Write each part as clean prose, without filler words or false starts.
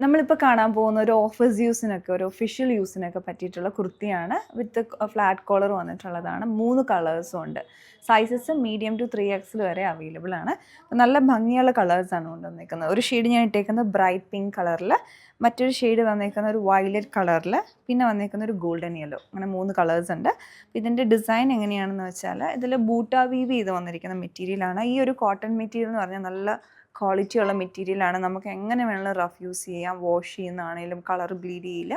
നമ്മളിപ്പോൾ കാണാൻ പോകുന്ന ഒരു ഓഫീസ് യൂസിനൊക്കെ ഒരു ഒഫീഷ്യൽ യൂസിനൊക്കെ പറ്റിയിട്ടുള്ള കുർത്തിയാണ്. വിത്ത് ഫ്ലാറ്റ് കോളർ വന്നിട്ടുള്ളതാണ്. 3 കളേഴ്സും ഉണ്ട്. സൈസസ് മീഡിയം ടു 3XL വരെ അവൈലബിൾ ആണ്. നല്ല ഭംഗിയുള്ള കളേഴ്സാണ് കൊണ്ടുവന്നിരിക്കുന്നത്. ഒരു ഷെയ്ഡ് ഞാൻ ഇട്ടേക്കുന്നത് ബ്രൈറ്റ് പിങ്ക് കളറിൽ, മറ്റൊരു ഷെയ്ഡ് വന്നിരിക്കുന്ന ഒരു വയലറ്റ് കളറിൽ, പിന്നെ വന്നിരിക്കുന്ന ഒരു ഗോൾഡൻ യെല്ലോ. അങ്ങനെ 3 കളേഴ്സ് ഉണ്ട്. ഇതിൻ്റെ ഡിസൈൻ എങ്ങനെയാണെന്ന് വെച്ചാൽ ഇതിൽ ബൂട്ട വീവ് ചെയ്ത് വന്നിരിക്കുന്ന മെറ്റീരിയലാണ്. ഈ ഒരു കോട്ടൺ മെറ്റീരിയൽ എന്ന് പറഞ്ഞാൽ നല്ല ക്വാളിറ്റി ഉള്ള മെറ്റീരിയലാണ്. നമുക്ക് എങ്ങനെ വേണമെങ്കിലും റഫ് യൂസ് ചെയ്യാം. വാഷ് ചെയ്യുന്നതാണെങ്കിലും കളർ ബ്ലീഡ് ചെയ്യില്ല.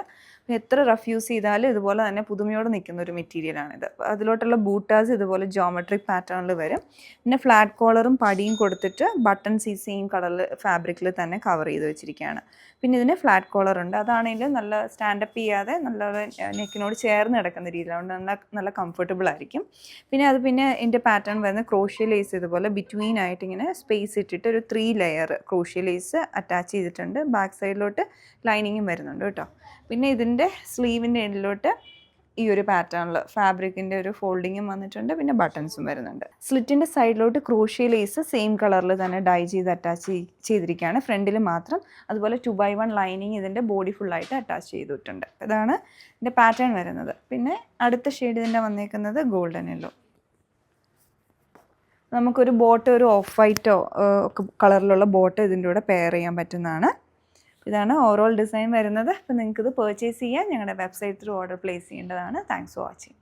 എത്ര റഫ് യൂസ് ചെയ്താലും ഇതുപോലെ തന്നെ പുതുമയോടെ നിൽക്കുന്ന ഒരു മെറ്റീരിയലാണിത്. അതിലോട്ടുള്ള ബൂട്ടാസ് ഇതുപോലെ ജോമെട്രിക് പാറ്റേണിൽ വരും. പിന്നെ ഫ്ലാറ്റ് കോളറും പടിയും കൊടുത്തിട്ട് ബട്ടൺസ് ഈ സെയിം കളറിൽ ഫാബ്രിക്കിൽ തന്നെ കവർ ചെയ്ത് വെച്ചിരിക്കുകയാണ്. പിന്നെ ഇതിന് ഫ്ലാറ്റ് കോളർ ഉണ്ട്. അതാണെങ്കിലും നല്ല സ്റ്റാൻഡപ്പ് ചെയ്യാതെ നല്ല നെക്കിനോട് ചേർന്ന് കിടക്കുന്ന രീതിയിൽ, അതുകൊണ്ട് നല്ല കംഫർട്ടബിൾ ആയിരിക്കും. പിന്നെ ഇതിൻ്റെ പാറ്റേൺ വരുന്ന ക്രോഷ്യ ലേസ് ഇതുപോലെ ബിറ്റ്വീൻ ആയിട്ട് ഇങ്ങനെ സ്പേസ് ഇട്ടിട്ട് ഒരു 3 ലെയർ ക്രോഷ്യ ലേസ് അറ്റാച്ച് ചെയ്തിട്ടുണ്ട്. ബാക്ക് സൈഡിലോട്ട് ലൈനിങ്ങും വരുന്നുണ്ട് കേട്ടോ. പിന്നെ ഇതിൻ്റെ സ്ലീവിൻ്റെ എൻഡിലോട്ട് ഈ ഒരു പാറ്റേണിൽ ഫാബ്രിക്കിൻ്റെ ഒരു ഫോൾഡിങ്ങും വന്നിട്ടുണ്ട്. പിന്നെ ബട്ടൺസും വരുന്നുണ്ട്. സ്ലിറ്റിൻ്റെ സൈഡിലോട്ട് ക്രോഷ്യ ലേസ് സെയിം കളറിൽ തന്നെ ഡൈ ചെയ്ത് അറ്റാച്ച് ചെയ്തിരിക്കുകയാണ്. ഫ്രണ്ടിൽ മാത്രം. അതുപോലെ 2x1 ലൈനിങ് ഇതിൻ്റെ ബോഡി ഫുള്ളായിട്ട് അറ്റാച്ച് ചെയ്തിട്ടുണ്ട്. ഇതാണ് ഇതിൻ്റെ പാറ്റേൺ വരുന്നത്. പിന്നെ അടുത്ത ഷെയ്ഡ് ഇതിൻ്റെ വന്നേക്കുന്നത് ഗോൾഡൻ യെല്ലോ. നമുക്കൊരു ബോട്ട്, ഒരു ഓഫ് വൈറ്റോ ഒക്കെ കളറിലുള്ള ബോട്ട് ഇതിൻ്റെ കൂടെ പെയർ ചെയ്യാൻ പറ്റുന്നതാണ്. ഇതാണ് ഓവറോൾ ഡിസൈൻ വരുന്നത്. അപ്പോൾ നിങ്ങൾക്കിത് പർച്ചേസ് ചെയ്യാൻ ഞങ്ങളുടെ വെബ്സൈറ്റ് ത്രൂ ഓർഡർ പ്ലേസ് ചെയ്യേണ്ടതാണ്. Thanks for watching.